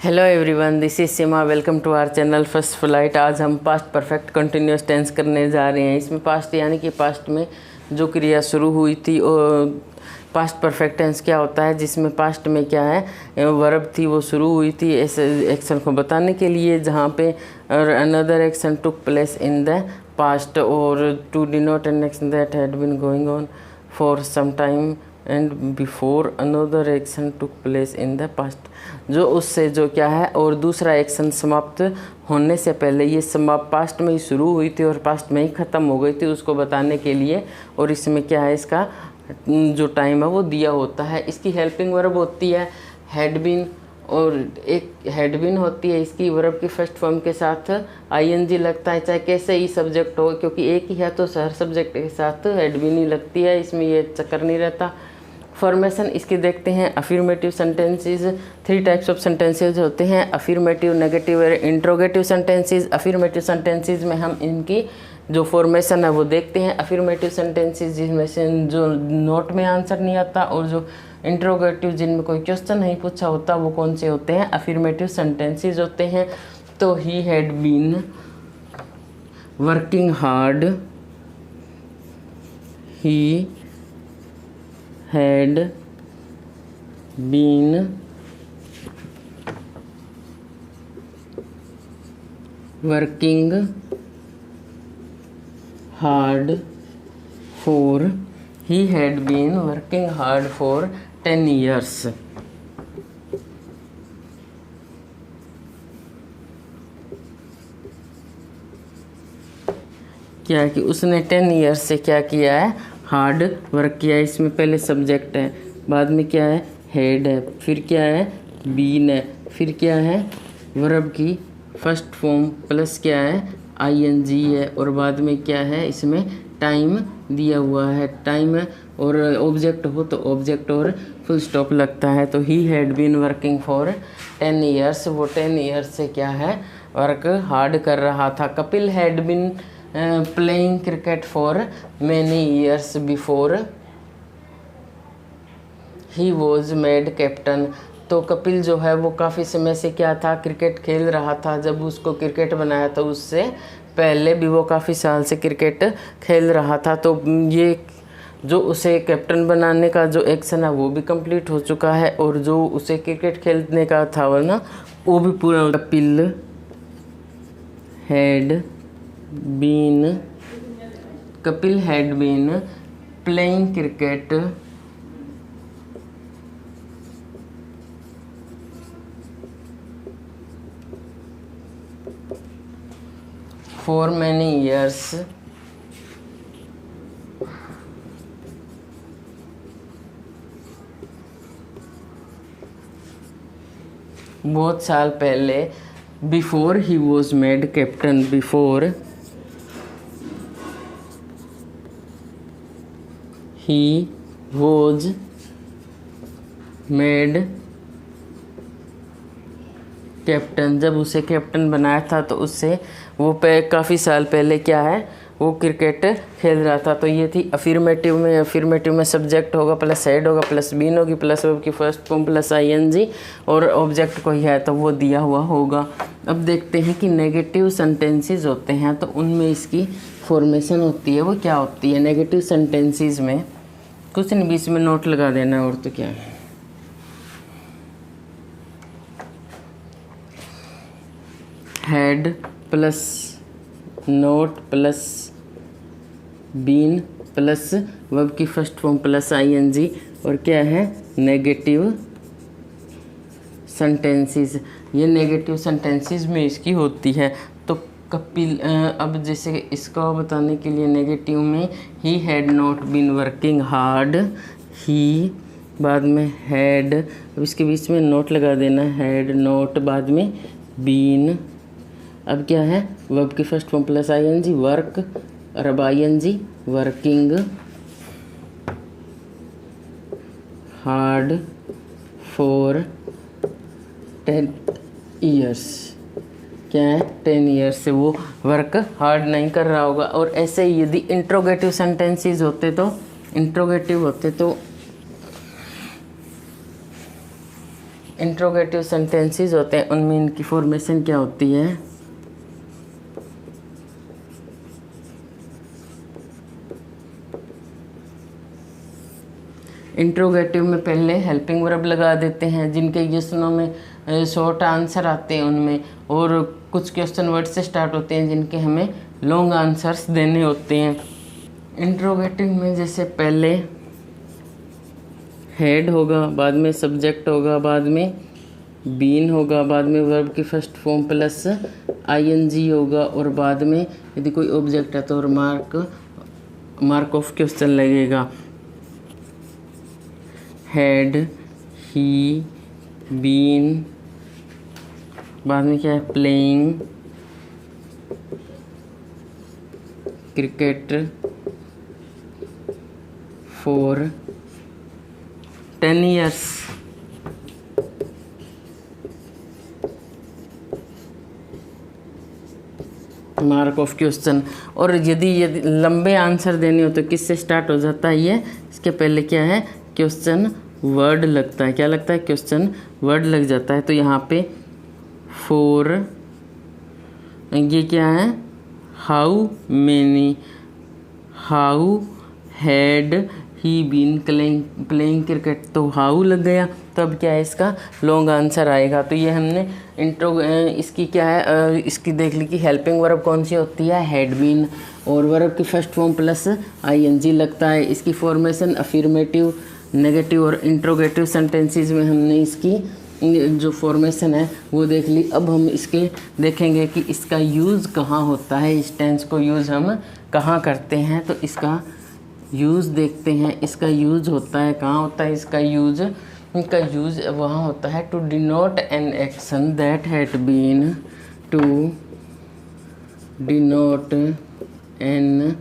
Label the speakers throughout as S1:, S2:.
S1: Hello everyone, this is Seema. Welcome to our channel first flight. आज हम past perfect continuous tense करने जा रहे हैं। इसमें पास्ट यानी कि पास्ट में जो क्रिया शुरू हुई थी और पास्ट परफेक्ट टेंस क्या होता है, जिसमें पास्ट में क्या है वर्ब थी वो शुरू हुई थी ऐसे एक्शन को बताने के लिए, जहाँ पे और another action took place in the past और to denote an action that had been going on for some time and before another action took place in the past, जो उससे जो क्या है और दूसरा एक्शन समाप्त होने से पहले, ये समाप्त पास्ट में ही शुरू हुई थी और पास्ट में ही ख़त्म हो गई थी, उसको बताने के लिए। और इसमें क्या है, इसका जो टाइम है वो दिया होता है। इसकी हेल्पिंग वर्ब होती है हैड बीन, और एक हैड बीन होती है, इसकी वर्ब की फर्स्ट फॉर्म के साथ आईएनजी लगता है, चाहे कैसे ही सब्जेक्ट हो, क्योंकि एक ही है तो हर सब्जेक्ट के साथ हैड बीन ही लगती है, इसमें ये चक्कर नहीं रहता। फॉर्मेशन इसके देखते हैं। Affirmative sentences, 3 types of sentences होते हैं, अफर्मेटिव, नेगेटिव और इंट्रोगेटिव सेंटेंसेस। अफर्मेटिव सेंटेंसेस में हम इनकी जो फॉर्मेशन है वो देखते हैं। अफर्मेटिव सेंटेंसेस जिसमें से जो नोट में आंसर नहीं आता, और जो इंट्रोगेटिव जिनमें कोई क्वेश्चन नहीं पूछा होता, वो कौन से होते हैं, अफर्मेटिव सेंटेंसेस होते हैं। तो he had been working hard, he had been working hard for, he had been working hard for 10 years. क्या कि उसने 10 ईयर्स से क्या किया है, हार्ड वर्क किया है। इसमें पहले सब्जेक्ट है, बाद में क्या है, हेड है, फिर क्या है, बीन है, फिर क्या है, वर्ब की फर्स्ट फॉर्म प्लस क्या है, आईएनजी है, और बाद में क्या है, इसमें टाइम दिया हुआ है, टाइम है, और ऑब्जेक्ट हो तो ऑब्जेक्ट और फुल स्टॉप लगता है। तो he had been working for 10 years, वो 10 ईयर्स से क्या है, वर्क हार्ड कर रहा था। Kapil had been playing cricket for many years before he was made captain। तो कपिल जो है वो काफ़ी समय से क्या था, क्रिकेट खेल रहा था। जब उसको क्रिकेट बनाया तो उससे पहले भी वो काफ़ी साल से क्रिकेट खेल रहा था। तो ये जो उसे कैप्टन बनाने का जो एक्शन है वो भी कंप्लीट हो चुका है, और जो उसे क्रिकेट खेलने का था वो ना, वो भी पूरा। Kapil had been playing cricket for many years बहुत साल पहले। Before he was made captain, before he was made captain, जब उसे कैप्टन बनाया था तो उससे वो काफ़ी साल पहले क्या है, वो क्रिकेट खेल रहा था। तो ये थी अफर्मेटिव में। अफर्मेटिव में सब्जेक्ट होगा प्लस हेड होगा प्लस बीन होगी प्लस वर्ब की फर्स्ट फॉर्म प्लस आईएनजी, और ऑब्जेक्ट कोई है तो वो दिया हुआ होगा। अब देखते हैं कि नेगेटिव सेंटेंसेस होते हैं तो उनमें इसकी फॉर्मेशन होती है वो क्या होती है। नेगेटिव सेंटेंसेस में कुछ नहीं, बीच में नोट लगा देना, और तो क्या है। Had plus not plus been plus verb की फर्स्ट फॉर्म प्लस आईएनजी, और क्या है, नेगेटिव सेंटेंसेस। ये नेगेटिव सेंटेंसेस में इसकी होती है। तो कपिल, अब जैसे इसको बताने के लिए नेगेटिव में he had not been working hard, he बाद में हैड, अब इसके बीच में नोट लगा देना, हैड नॉट बाद में बीन, अब क्या है, वर्ब की first form plus ING, work, और अब ING, working hard for 10 years. क्या है, 10 ईयर्स से वो वर्क हार्ड नहीं कर रहा होगा। और ऐसे ही यदि इंट्रोगेटिव सेंटेंसेस होते तो इंट्रोगेटिव सेंटेंसेस होते हैं उनमें इनकी फॉर्मेशन क्या होती है? इंट्रोगेटिव में पहले हेल्पिंग वर्ब लगा देते हैं जिनके क्वेश्चनों में शॉर्ट आंसर आते हैं उनमें, और कुछ क्वेश्चन वर्ड से स्टार्ट होते हैं जिनके हमें लॉन्ग आंसर्स देने होते हैं। इंट्रोगेटिव में जैसे पहले हेड होगा, बाद में सब्जेक्ट होगा, बाद में बीन होगा, बाद में वर्ब की फर्स्ट फॉर्म प्लस आईएनजी होगा, और बाद में यदि कोई ऑब्जेक्ट है तो और मार्क ऑफ क्वेश्चन लगेगा। हेड, ही, बीन, बाद में क्या है? Playing cricket for 10 years। Mark of question. और यदि लंबे आंसर देने हो तो किससे स्टार्ट हो जाता है ये? इसके पहले क्या है? क्वेश्चन वर्ड लगता है। क्या लगता है? क्वेश्चन वर्ड लग जाता है। तो यहाँ पे फोर, ये क्या है? How many, how had he been playing cricket, तो हाउ लग गया। तो अब क्या है? इसका लॉन्ग आंसर आएगा। तो ये हमने इसकी क्या है, इसकी देख ली कि हेल्पिंग वर्ब कौन सी होती है? हैड बीन, और वर्ब की फर्स्ट फॉर्म प्लस आईएनजी लगता है। इसकी फॉर्मेशन अफर्मेटिव, नेगेटिव और इंट्रोगेटिव सेंटेंसेस में हमने इसकी जो फॉर्मेशन है वो देख ली। अब हम इसके देखेंगे कि इसका यूज़ कहाँ होता है, इस टेंस को यूज़ हम कहाँ करते हैं। तो इसका यूज़ देखते हैं। इसका यूज़ होता है, कहाँ होता है इसका यूज़? इनका यूज़ वहाँ होता है to denote an action that had been, to denote an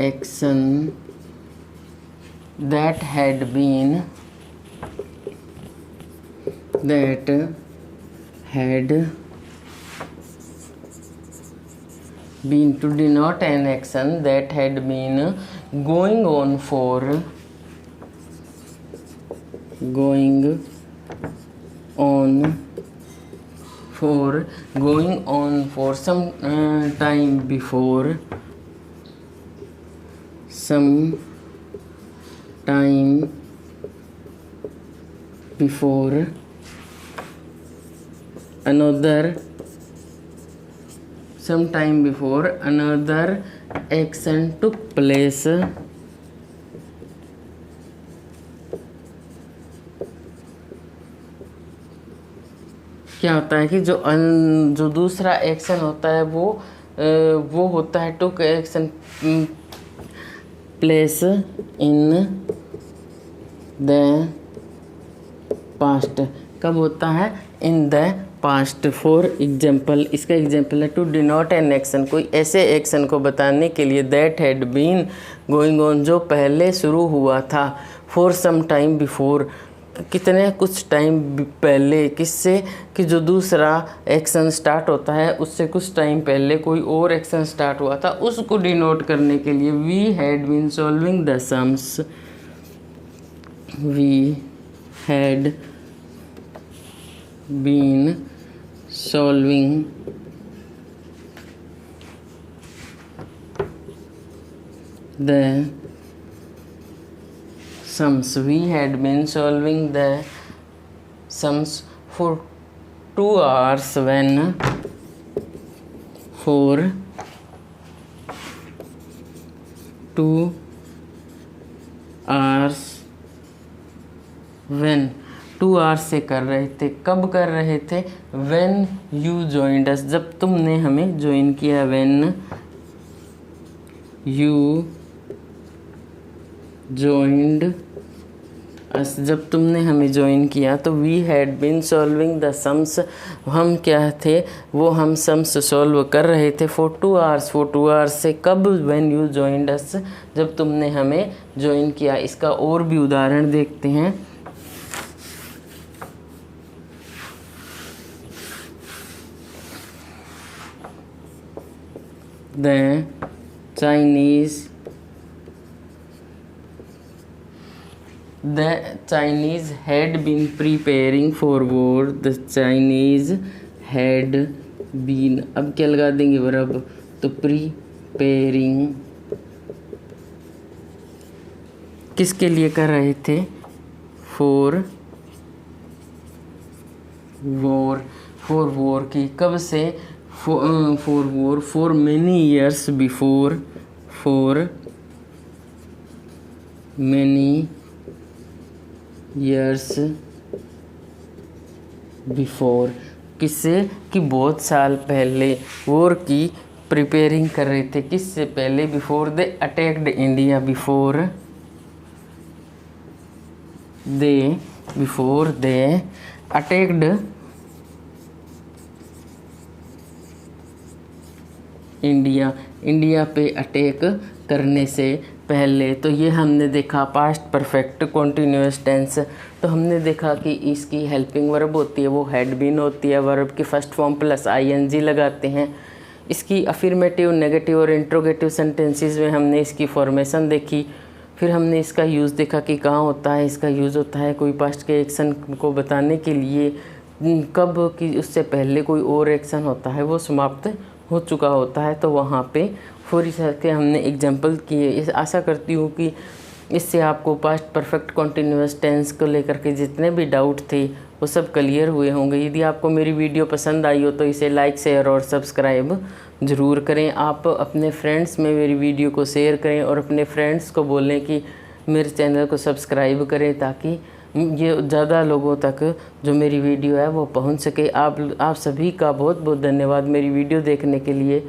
S1: action that had been, that had been, to denote an action that had been going on for some time before, sometime before another action took place। क्या होता है कि जो दूसरा action होता है वो होता है took action place in the past. कब होता है? In the past. For example, इसका एग्जाम्पल है टू डिनोट एन एक्शन, कोई ऐसे एक्शन को बताने के लिए that had been going on, जो पहले शुरू हुआ था। फॉर सम टाइम बिफोर, कितने कुछ टाइम पहले। किससे? कि जो दूसरा एक्शन स्टार्ट होता है उससे कुछ टाइम पहले कोई और एक्शन स्टार्ट हुआ था, उसको डिनोट करने के लिए we had been solving the sums, we had been solving the sums, we had been solving the sums for 2 hours when, for 2 hours when, 2 hours से कर रहे थे। कब कर रहे थे? When you joined us, जब तुमने हमें ज्वाइन किया। When you joined us, जब तुमने हमें ज्वाइन किया। तो we had been solving the sums, हम क्या थे? वो हम सम्स सॉल्व कर रहे थे for 2 hours, for 2 hours से। कब? When you joined us, जब तुमने हमें ज्वाइन किया। इसका और भी उदाहरण देखते हैं। The the Chinese had been preparing for war, the Chinese had been, अब क्या लगा देंगे वर्ब, तो प्रिपेयरिंग किसके लिए कर रहे थे, फॉर वॉर, फॉर वॉर की, कब से, for war, for many years before, for many years before, किससे, कि बहुत साल पहले वॉर की प्रिपेयरिंग कर रहे थे, किससे पहले, before they attacked India, before they attacked India, India पे अटैक करने से पहले। तो ये हमने देखा पास्ट परफेक्ट कॉन्टिन्यूअस टेंस। तो हमने देखा कि इसकी हेल्पिंग वर्ब होती है वो हैड बीन होती है, वर्ब की फर्स्ट फॉर्म प्लस आईएनजी लगाते हैं। इसकी अफर्मेटिव, नेगेटिव और इंट्रोगेटिव सेंटेंसेस में हमने इसकी फॉर्मेशन देखी। फिर हमने इसका यूज़ देखा कि कहाँ होता है। इसका यूज़ होता है कोई पास्ट के एक्शन को बताने के लिए, कब कि उससे पहले कोई और एक्शन होता है वो समाप्त हो चुका होता है, तो वहाँ पे फॉर के हमने एग्जांपल किए। आशा करती हूँ कि इससे आपको पास्ट परफेक्ट कॉन्टिन्यूअस टेंस को लेकर के जितने भी डाउट थे वो सब क्लियर हुए होंगे। यदि आपको मेरी वीडियो पसंद आई हो तो इसे लाइक, शेयर और सब्सक्राइब ज़रूर करें। आप अपने फ्रेंड्स में मेरी वीडियो को शेयर करें और अपने फ्रेंड्स को बोलें कि मेरे चैनल को सब्सक्राइब करें, ताकि ये ज़्यादा लोगों तक जो मेरी वीडियो है वो पहुंच सके। आप सभी का बहुत बहुत धन्यवाद मेरी वीडियो देखने के लिए।